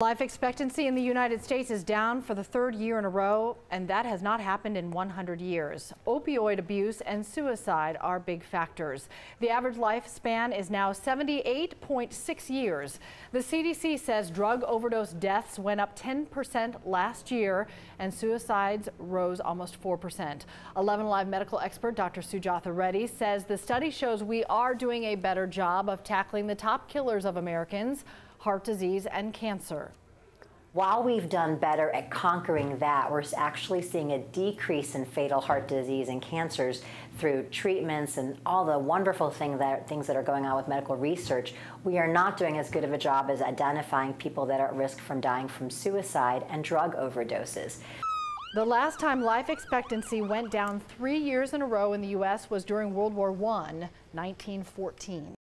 Life expectancy in the United States is down for the third year in a row, and that has not happened in 100 years. Opioid abuse and suicide are big factors. The average lifespan is now 78.6 years. The CDC says drug overdose deaths went up 10% last year, and suicides rose almost 4%. 11 Alive medical expert Dr. Sujatha Reddy says the study shows we are doing a better job of tackling the top killers of Americans: heart disease and cancer. While we've done better at conquering that, we're actually seeing a decrease in fatal heart disease and cancers through treatments and all the wonderful things that are going on with medical research. We are not doing as good of a job as identifying people that are at risk from dying from suicide and drug overdoses. The last time life expectancy went down 3 years in a row in the U.S. was during World War I, 1914.